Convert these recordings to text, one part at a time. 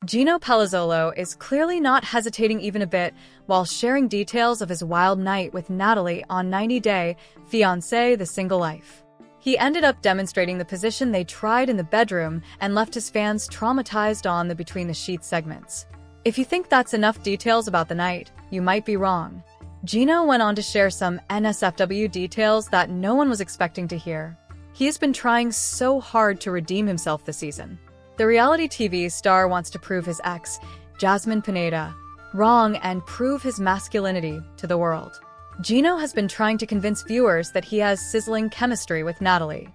Gino Palazzolo is clearly not hesitating even a bit while sharing details of his wild night with Natalie on 90 Day Fiancé, the single life. He ended up demonstrating the position they tried in the bedroom and left his fans traumatized on the Between the Sheets segments. If you think that's enough details about the night, you might be wrong. Gino went on to share some NSFW details that no one was expecting to hear. He has been trying so hard to redeem himself this season. The reality TV star wants to prove his ex, Jasmine Pineda, wrong and prove his masculinity to the world. Gino has been trying to convince viewers that he has sizzling chemistry with Natalie.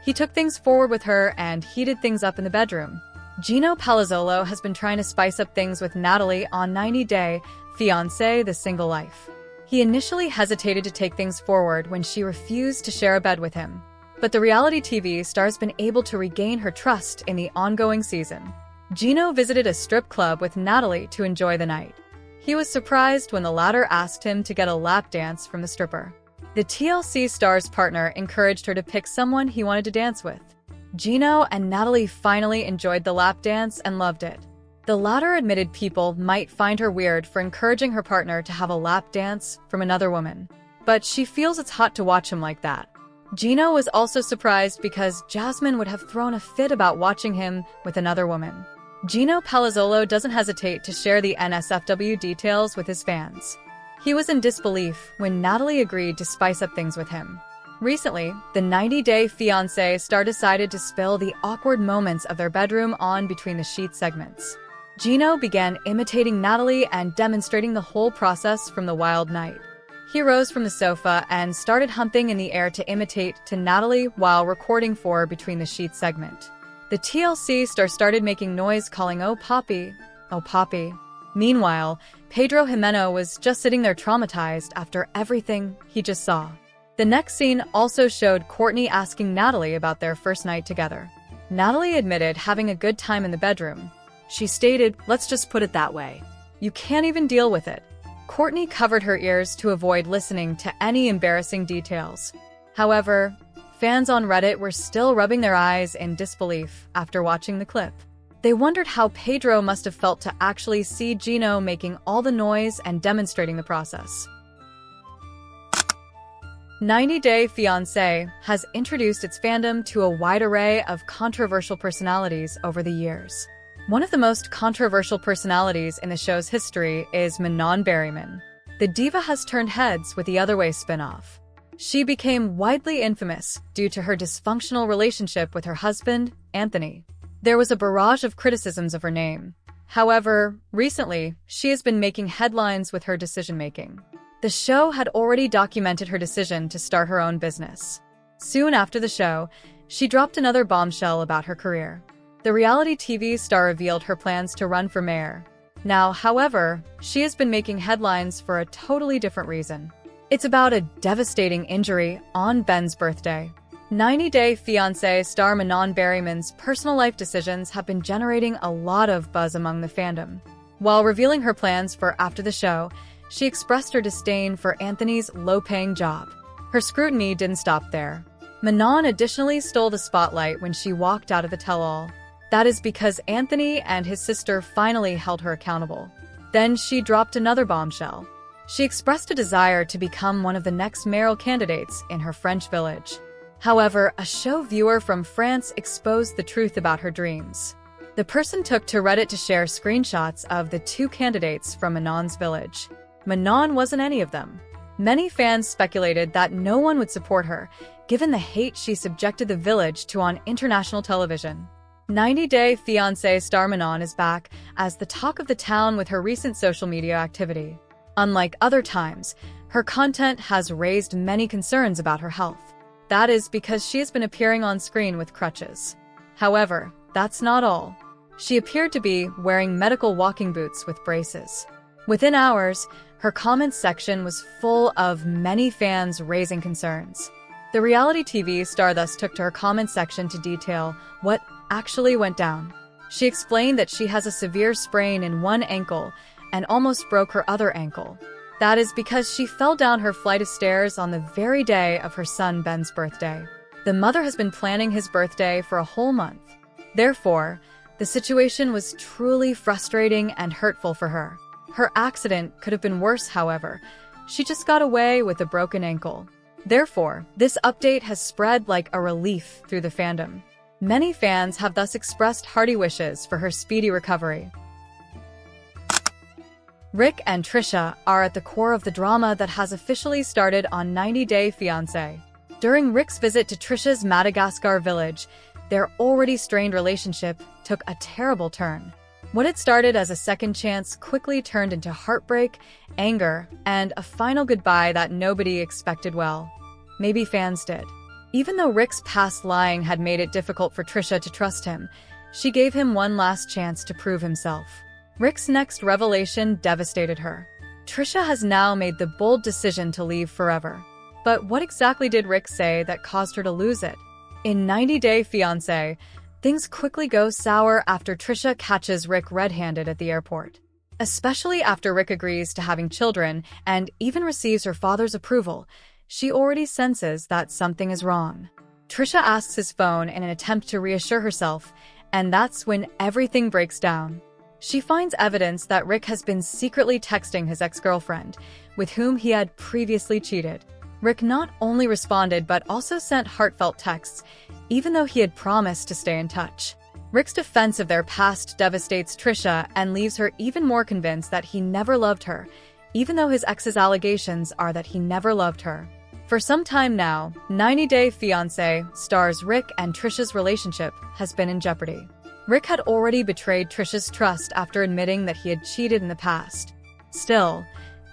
He took things forward with her and heated things up in the bedroom. Gino Palazzolo has been trying to spice up things with Natalie on 90 Day Fiancé, the single life. He initially hesitated to take things forward when she refused to share a bed with him. But the reality TV star's been able to regain her trust in the ongoing season. Gino visited a strip club with Natalie to enjoy the night. He was surprised when the latter asked him to get a lap dance from the stripper. The TLC star's partner encouraged her to pick someone he wanted to dance with. Gino and Natalie finally enjoyed the lap dance and loved it. The latter admitted people might find her weird for encouraging her partner to have a lap dance from another woman, but she feels it's hot to watch him like that. Gino was also surprised because Jasmine would have thrown a fit about watching him with another woman. Gino Palazzolo doesn't hesitate to share the NSFW details with his fans. He was in disbelief when Natalie agreed to spice up things with him. Recently, the 90 Day Fiancé star decided to spill the awkward moments of their bedroom on Between the Sheets segments. Gino began imitating Natalie and demonstrating the whole process from the wild night. He rose from the sofa and started humping in the air to imitate to Natalie while recording for Between the Sheets segment. The TLC star started making noise calling "Oh Poppy, oh Poppy." Meanwhile, Pedro Jimeno was just sitting there traumatized after everything he just saw. The next scene also showed Courtney asking Natalie about their first night together. Natalie admitted having a good time in the bedroom. She stated, "Let's just put it that way. You can't even deal with it." Courtney covered her ears to avoid listening to any embarrassing details. However, fans on Reddit were still rubbing their eyes in disbelief after watching the clip. They wondered how Pedro must have felt to actually see Gino making all the noise and demonstrating the process. 90 Day Fiancé has introduced its fandom to a wide array of controversial personalities over the years. One of the most controversial personalities in the show's history is Manon. The diva has turned heads with the Other Way spin-off. She became widely infamous due to her dysfunctional relationship with her husband, Anthony. There was a barrage of criticisms of her name. However, recently, she has been making headlines with her decision-making. The show had already documented her decision to start her own business. Soon after the show, she dropped another bombshell about her career. The reality TV star revealed her plans to run for mayor. Now, however, she has been making headlines for a totally different reason. It's about a devastating injury on Ben's birthday. 90 Day Fiancé star Manon Berryman's personal life decisions have been generating a lot of buzz among the fandom. While revealing her plans for after the show, she expressed her disdain for Anthony's low-paying job. Her scrutiny didn't stop there. Manon additionally stole the spotlight when she walked out of the tell-all. That is because Anthony and his sister finally held her accountable. Then she dropped another bombshell. She expressed a desire to become one of the next mayoral candidates in her French village. However, a show viewer from France exposed the truth about her dreams. The person took to Reddit to share screenshots of the two candidates from Manon's village. Manon wasn't any of them. Many fans speculated that no one would support her, given the hate she subjected the village to on international television. 90 Day Fiancé star Manon is back as the talk of the town with her recent social media activity. Unlike other times, her content has raised many concerns about her health. That is because she has been appearing on screen with crutches. However, that's not all. She appeared to be wearing medical walking boots with braces. Within hours, her comments section was full of many fans raising concerns. The reality TV star thus took to her comment section to detail what actually went down. She explained that she has a severe sprain in one ankle and almost broke her other ankle. That is because she fell down her flight of stairs on the very day of her son Ben's birthday. The mother has been planning his birthday for a whole month. Therefore, The situation was truly frustrating and hurtful for her. Her accident could have been worse, however. She just got away with a broken ankle. Therefore, this update has spread like a relief through the fandom. Many fans have thus expressed hearty wishes for her speedy recovery. Rick and Trisha are at the core of the drama that has officially started on 90 Day Fiancé. During Rick's visit to Trisha's Madagascar village, their already strained relationship took a terrible turn. What had started as a second chance quickly turned into heartbreak, anger, and a final goodbye that nobody expected well. Maybe fans did. Even though Rick's past lying had made it difficult for Trisha to trust him, she gave him one last chance to prove himself. Rick's next revelation devastated her. Trisha has now made the bold decision to leave forever. But what exactly did Rick say that caused her to lose it? In 90 Day Fiancé, things quickly go sour after Trisha catches Rick red-handed at the airport. Especially after Rick agrees to having children and even receives her father's approval, she already senses that something is wrong. Trisha asks his phone in an attempt to reassure herself, and that's when everything breaks down. She finds evidence that Rick has been secretly texting his ex-girlfriend, with whom he had previously cheated. Rick not only responded but also sent heartfelt texts, even though he had promised to stay in touch. Rick's defense of their past devastates Trisha and leaves her even more convinced that he never loved her, even though his ex's allegations are that he never loved her. For some time now, 90 Day Fiancé stars Rick and Trisha's relationship has been in jeopardy. Rick had already betrayed Trisha's trust after admitting that he had cheated in the past. Still,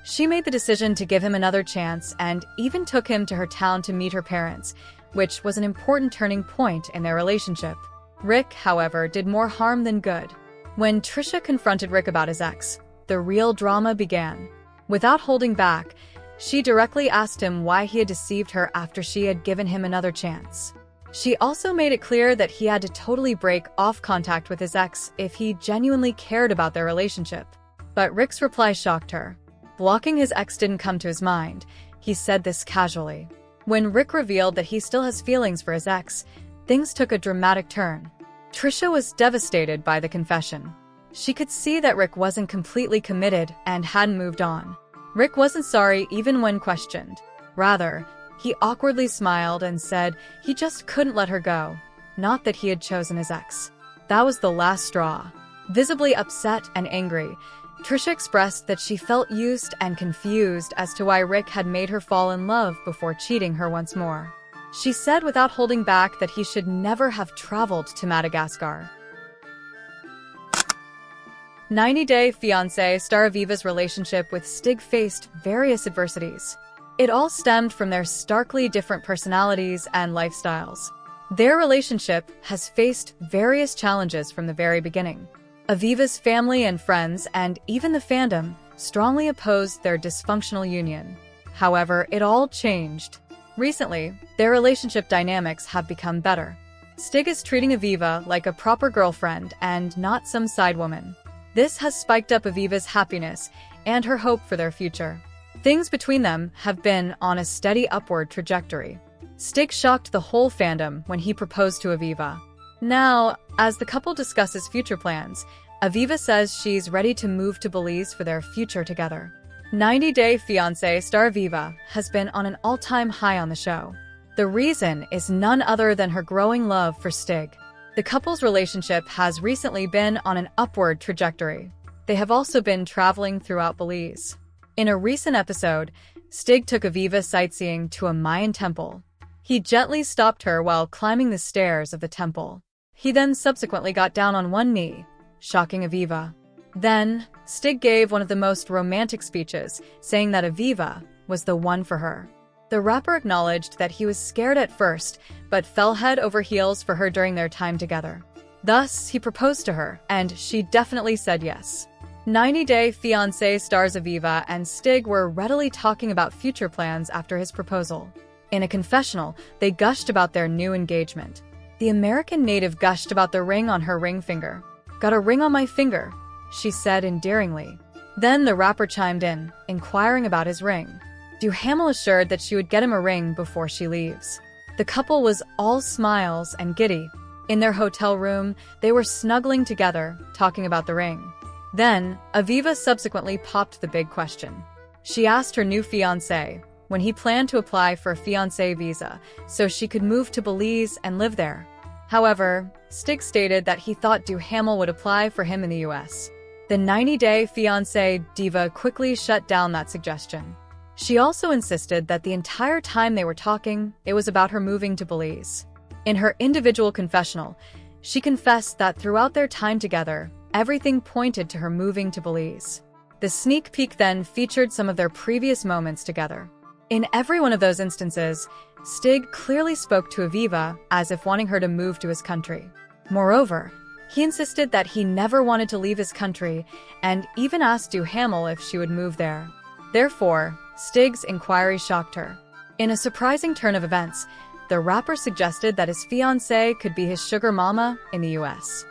she made the decision to give him another chance and even took him to her town to meet her parents, which was an important turning point in their relationship. Rick, however, did more harm than good. When Trisha confronted Rick about his ex, the real drama began. Without holding back, she directly asked him why he had deceived her after she had given him another chance. She also made it clear that he had to totally break off contact with his ex if he genuinely cared about their relationship. But Rick's reply shocked her. Blocking his ex didn't come to his mind. He said this casually. When Rick revealed that he still has feelings for his ex, things took a dramatic turn. Trisha was devastated by the confession. She could see that Rick wasn't completely committed and hadn't moved on. Rick wasn't sorry even when questioned. Rather, he awkwardly smiled and said he just couldn't let her go, not that he had chosen his ex. That was the last straw. Visibly upset and angry, Trisha expressed that she felt used and confused as to why Rick had made her fall in love before cheating her once more. She said without holding back that he should never have traveled to Madagascar. 90 Day Fiancé star Aviva's relationship with Stig faced various adversities. It all stemmed from their starkly different personalities and lifestyles. Their relationship has faced various challenges from the very beginning. Aviva's family and friends, and even the fandom, strongly opposed their dysfunctional union. However, it all changed. Recently, their relationship dynamics have become better. Stig is treating Aviva like a proper girlfriend and not some side woman. This has spiked up Aviva's happiness and her hope for their future. Things between them have been on a steady upward trajectory. Stig shocked the whole fandom when he proposed to Aviva. Now, as the couple discusses future plans, Aviva says she's ready to move to Belize for their future together. 90 Day Fiancé star Aviva has been on an all-time high on the show. The reason is none other than her growing love for Stig. The couple's relationship has recently been on an upward trajectory. They have also been traveling throughout Belize. In a recent episode, Stig took Aviva sightseeing to a Mayan temple. He gently stopped her while climbing the stairs of the temple. He then subsequently got down on one knee, shocking Aviva. Then, Stig gave one of the most romantic speeches, saying that Aviva was the one for her. The rapper acknowledged that he was scared at first, but fell head over heels for her during their time together. Thus, he proposed to her, and she definitely said yes. 90 Day Fiancé stars Aviva and Stig were readily talking about future plans after his proposal. In a confessional, they gushed about their new engagement. The American native gushed about the ring on her ring finger. "Got a ring on my finger," she said endearingly. Then the rapper chimed in, inquiring about his ring. Duhamel assured that she would get him a ring before she leaves. The couple was all smiles and giddy. In their hotel room, they were snuggling together, talking about the ring. Then, Aviva subsequently popped the big question. She asked her new fiancé when he planned to apply for a fiancé visa so she could move to Belize and live there. However, Stig stated that he thought Duhamel would apply for him in the US. The 90-day fiancé diva quickly shut down that suggestion. She also insisted that the entire time they were talking, it was about her moving to Belize. In her individual confessional, she confessed that throughout their time together, everything pointed to her moving to Belize. The sneak peek then featured some of their previous moments together. In every one of those instances, Stig clearly spoke to Aviva as if wanting her to move to his country. Moreover, he insisted that he never wanted to leave his country and even asked Duhamel if she would move there. Therefore, Stig's inquiry shocked her. In a surprising turn of events, the rapper suggested that his fiancée could be his sugar mama in the US.